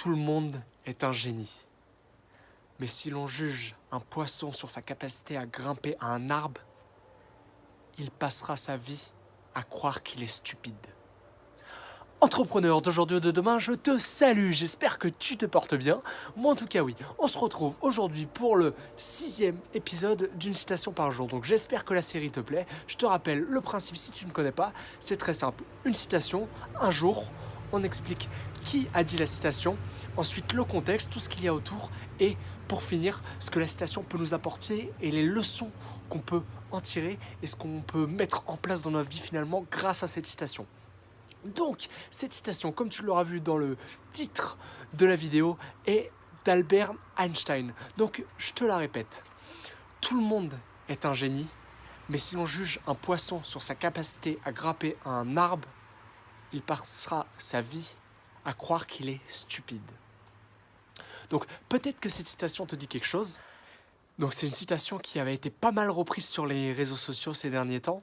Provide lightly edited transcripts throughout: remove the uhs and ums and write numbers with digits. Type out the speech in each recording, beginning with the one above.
Tout le monde est un génie. Mais si l'on juge un poisson sur sa capacité à grimper à un arbre, il passera sa vie à croire qu'il est stupide. Entrepreneur d'aujourd'hui ou de demain, je te salue, j'espère que tu te portes bien. Moi en tout cas oui, on se retrouve aujourd'hui pour le 6e épisode d'une citation par jour. Donc j'espère que la série te plaît. Je te rappelle le principe si tu ne connais pas, c'est très simple. Une citation, un jour, on explique qui a dit la citation, ensuite le contexte, tout ce qu'il y a autour, et pour finir, ce que la citation peut nous apporter et les leçons qu'on peut en tirer et ce qu'on peut mettre en place dans notre vie finalement grâce à cette citation. Donc, cette citation, comme tu l'auras vu dans le titre de la vidéo, est d'Albert Einstein. Donc, je te la répète. Tout le monde est un génie, mais si l'on juge un poisson sur sa capacité à grimper à un arbre, il passera sa vie à croire qu'il est stupide. Donc, peut-être que cette citation te dit quelque chose. Donc, c'est une citation qui avait été pas mal reprise sur les réseaux sociaux ces derniers temps.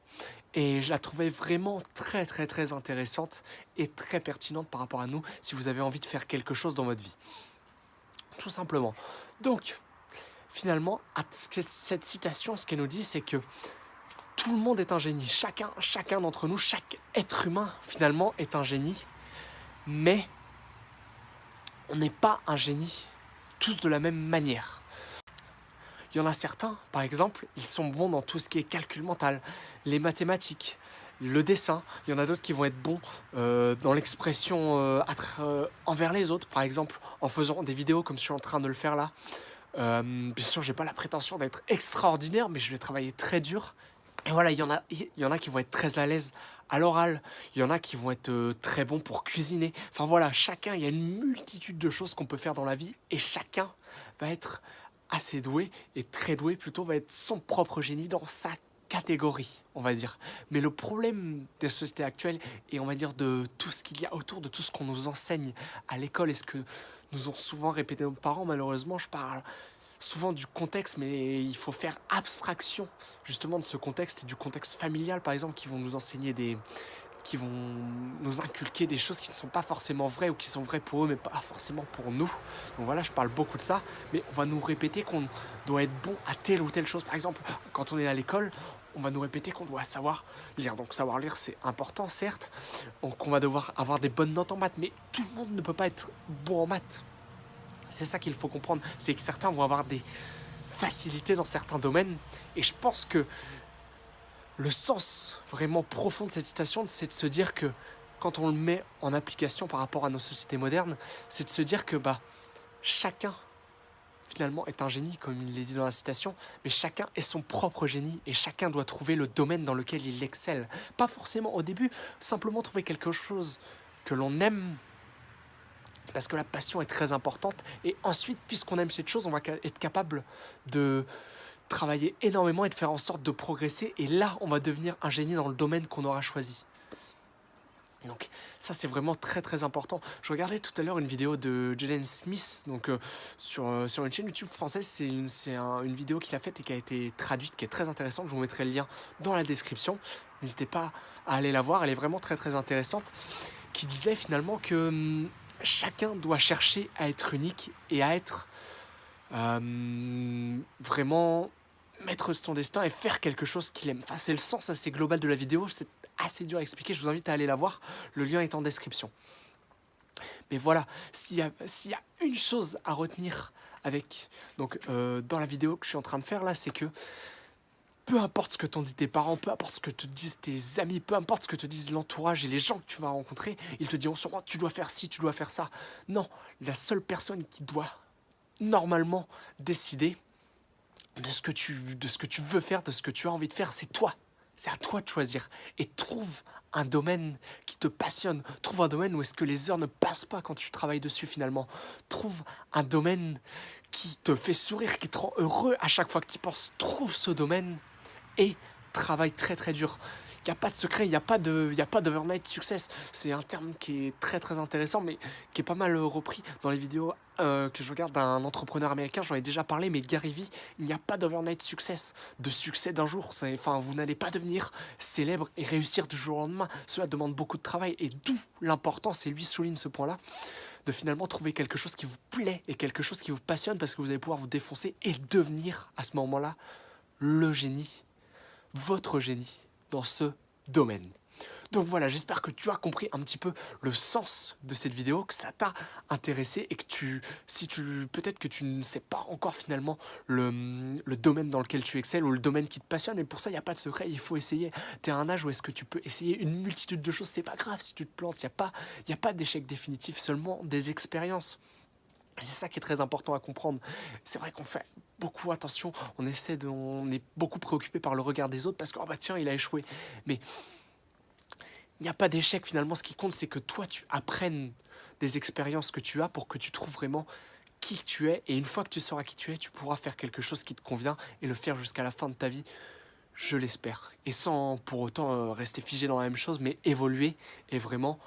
Et je la trouvais vraiment très intéressante et très pertinente par rapport à nous si vous avez envie de faire quelque chose dans votre vie. Tout simplement. Donc, finalement, cette citation, ce qu'elle nous dit, c'est que tout le monde est un génie. Chacun d'entre nous, chaque être humain, finalement, est un génie. Mais on n'est pas un génie tous de la même manière. Il y en a certains, par exemple, ils sont bons dans tout ce qui est calcul mental, les mathématiques, le dessin. Il y en a d'autres qui vont être bons dans l'expression envers les autres, par exemple, en faisant des vidéos comme je suis en train de le faire là. Bien sûr, j'ai pas la prétention d'être extraordinaire, mais je vais travailler très dur. Et voilà, il y en a qui vont être très à l'aise à l'oral, il y en a qui vont être très bons pour cuisiner. Enfin voilà, il y a une multitude de choses qu'on peut faire dans la vie et chacun va être assez doué et très doué plutôt, va être son propre génie dans sa catégorie, on va dire. Mais le problème des sociétés actuelles et on va dire de tout ce qu'il y a autour, de tout ce qu'on nous enseigne à l'école et ce que nous ont souvent répété nos parents, malheureusement, je parle souvent du contexte, mais il faut faire abstraction justement de ce contexte et du contexte familial, par exemple, qui vont nous enseigner qui vont nous inculquer des choses qui ne sont pas forcément vraies ou qui sont vraies pour eux mais pas forcément pour nous. Donc voilà, je parle beaucoup de ça, mais on va nous répéter qu'on doit être bon à telle ou telle chose. Par exemple, quand on est à l'école, on va nous répéter qu'on doit savoir lire. Donc savoir lire, c'est important, certes, qu'on va devoir avoir des bonnes notes en maths, mais tout le monde ne peut pas être bon en maths. C'est ça qu'il faut comprendre, c'est que certains vont avoir des facilités dans certains domaines, et je pense que le sens vraiment profond de cette citation, c'est de se dire que quand on le met en application par rapport à nos sociétés modernes, c'est de se dire que chacun finalement est un génie, comme il l'est dit dans la citation, mais chacun est son propre génie et chacun doit trouver le domaine dans lequel il excelle. Pas forcément au début, simplement trouver quelque chose que l'on aime, parce que la passion est très importante, et ensuite, puisqu'on aime cette chose, on va être capable de travailler énormément et de faire en sorte de progresser, et là on va devenir un génie dans le domaine qu'on aura choisi. Donc ça c'est vraiment très important. Je regardais tout à l'heure une vidéo de Jaden Smith donc, sur une chaîne YouTube française. C'est une vidéo qu'il a faite et qui a été traduite, qui est très intéressante. Je vous mettrai le lien dans la description. N'hésitez pas à aller la voir, elle est vraiment très intéressante. Qui disait finalement que chacun doit chercher à être unique et à être vraiment mettre son destin et faire quelque chose qu'il aime. Enfin, c'est le sens assez global de la vidéo, c'est assez dur à expliquer, je vous invite à aller la voir, le lien est en description. Mais voilà, s'il y a une chose à retenir dans la vidéo que je suis en train de faire là, c'est que peu importe ce que t'ont dit tes parents, peu importe ce que te disent tes amis, peu importe ce que te disent l'entourage et les gens que tu vas rencontrer, ils te diront sûrement tu dois faire ci, tu dois faire ça. Non, la seule personne qui doit normalement décider de ce que tu veux faire, de ce que tu as envie de faire, c'est toi. C'est à toi de choisir. Et trouve un domaine qui te passionne. Trouve un domaine où est-ce que les heures ne passent pas quand tu travailles dessus finalement. Trouve un domaine qui te fait sourire, qui te rend heureux à chaque fois que tu y penses. Trouve ce domaine et travaille très dur. Il n'y a pas de secret, il n'y a pas d'overnight success. C'est un terme qui est très intéressant, mais qui est pas mal repris dans les vidéos que je regarde d'un entrepreneur américain. J'en ai déjà parlé, mais Gary Vee, il n'y a pas d'overnight success, de succès d'un jour. Vous n'allez pas devenir célèbre et réussir du jour au lendemain. Cela demande beaucoup de travail, et d'où l'importance, et lui souligne ce point-là, de finalement trouver quelque chose qui vous plaît et quelque chose qui vous passionne, parce que vous allez pouvoir vous défoncer et devenir à ce moment-là le génie, votre génie dans ce domaine. Donc voilà, j'espère que tu as compris un petit peu le sens de cette vidéo, que ça t'a intéressé et que peut-être que tu ne sais pas encore finalement le domaine dans lequel tu excelles ou le domaine qui te passionne, mais pour ça, il n'y a pas de secret, il faut essayer. Tu es à un âge où est-ce que tu peux essayer une multitude de choses, c'est pas grave si tu te plantes, il n'y a pas d'échec définitif, seulement des expériences. C'est ça qui est très important à comprendre. C'est vrai qu'on fait beaucoup attention, on est beaucoup préoccupé par le regard des autres parce que, oh bah tiens, il a échoué. Mais il n'y a pas d'échec finalement, ce qui compte c'est que toi tu apprennes des expériences que tu as pour que tu trouves vraiment qui tu es, et une fois que tu sauras qui tu es, tu pourras faire quelque chose qui te convient et le faire jusqu'à la fin de ta vie, je l'espère. Et sans pour autant rester figé dans la même chose, mais évoluer, et vraiment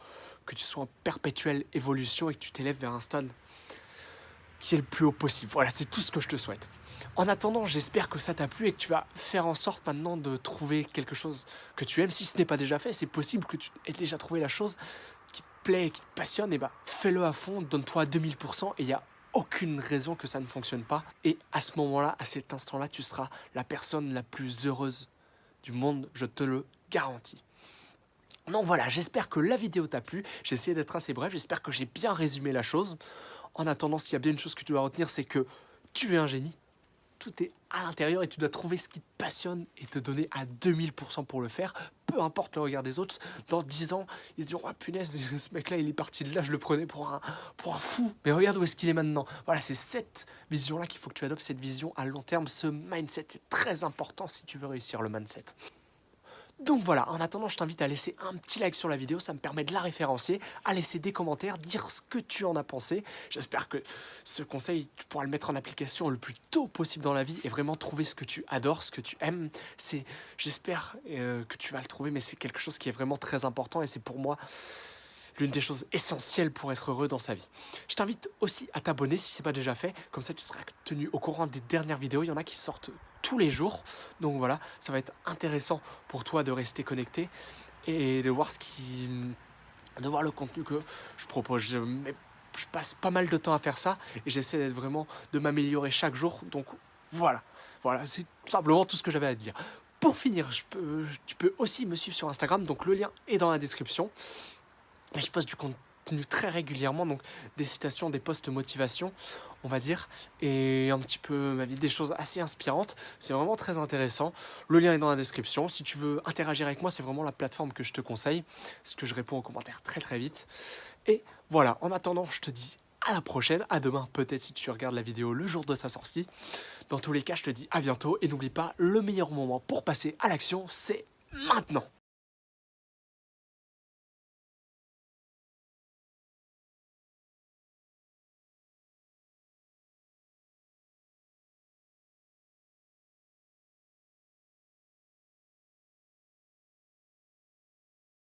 que tu sois en perpétuelle évolution et que tu t'élèves vers un stade qui est le plus haut possible. Voilà, c'est tout ce que je te souhaite. En attendant, j'espère que ça t'a plu et que tu vas faire en sorte maintenant de trouver quelque chose que tu aimes. Si ce n'est pas déjà fait, c'est possible que tu aies déjà trouvé la chose qui te plaît et qui te passionne. Et bah, fais-le à fond, donne-toi à 2000% et il n'y a aucune raison que ça ne fonctionne pas. Et à ce moment-là, à cet instant-là, tu seras la personne la plus heureuse du monde, je te le garantis. Donc voilà, j'espère que la vidéo t'a plu. J'ai essayé d'être assez bref, j'espère que j'ai bien résumé la chose. En attendant, s'il y a bien une chose que tu dois retenir, c'est que tu es un génie. Tout est à l'intérieur et tu dois trouver ce qui te passionne et te donner à 2000% pour le faire. Peu importe le regard des autres, dans 10 ans, ils se diront « Ah punaise, ce mec-là, il est parti de là, je le prenais pour un fou. Mais regarde où est-ce qu'il est maintenant. » Voilà, c'est cette vision-là qu'il faut que tu adoptes, cette vision à long terme, ce mindset. C'est très important si tu veux réussir le mindset. Donc voilà, en attendant, je t'invite à laisser un petit like sur la vidéo, ça me permet de la référencier, à laisser des commentaires, dire ce que tu en as pensé. J'espère que ce conseil, tu pourras le mettre en application le plus tôt possible dans la vie et vraiment trouver ce que tu adores, ce que tu aimes. J'espère que tu vas le trouver, mais c'est quelque chose qui est vraiment très important et c'est pour moi l'une des choses essentielles pour être heureux dans sa vie. Je t'invite aussi à t'abonner si ce n'est pas déjà fait, comme ça tu seras tenu au courant des dernières vidéos, il y en a qui sortent tous les jours, donc voilà, ça va être intéressant pour toi de rester connecté et de voir de voir le contenu que je propose. Je passe pas mal de temps à faire ça et j'essaie d'être vraiment de m'améliorer chaque jour, donc voilà, c'est simplement tout ce que j'avais à te dire. Pour finir, tu peux aussi me suivre sur Instagram, donc le lien est dans la description. Et je poste du contenu très régulièrement, donc des citations, des posts motivation, on va dire, et un petit peu ma vie, des choses assez inspirantes. C'est vraiment très intéressant. Le lien est dans la description. Si tu veux interagir avec moi, c'est vraiment la plateforme que je te conseille, parce que je réponds aux commentaires très très vite. Et voilà, en attendant, je te dis à la prochaine, à demain peut-être si tu regardes la vidéo le jour de sa sortie. Dans tous les cas, je te dis à bientôt, et n'oublie pas, le meilleur moment pour passer à l'action, c'est maintenant.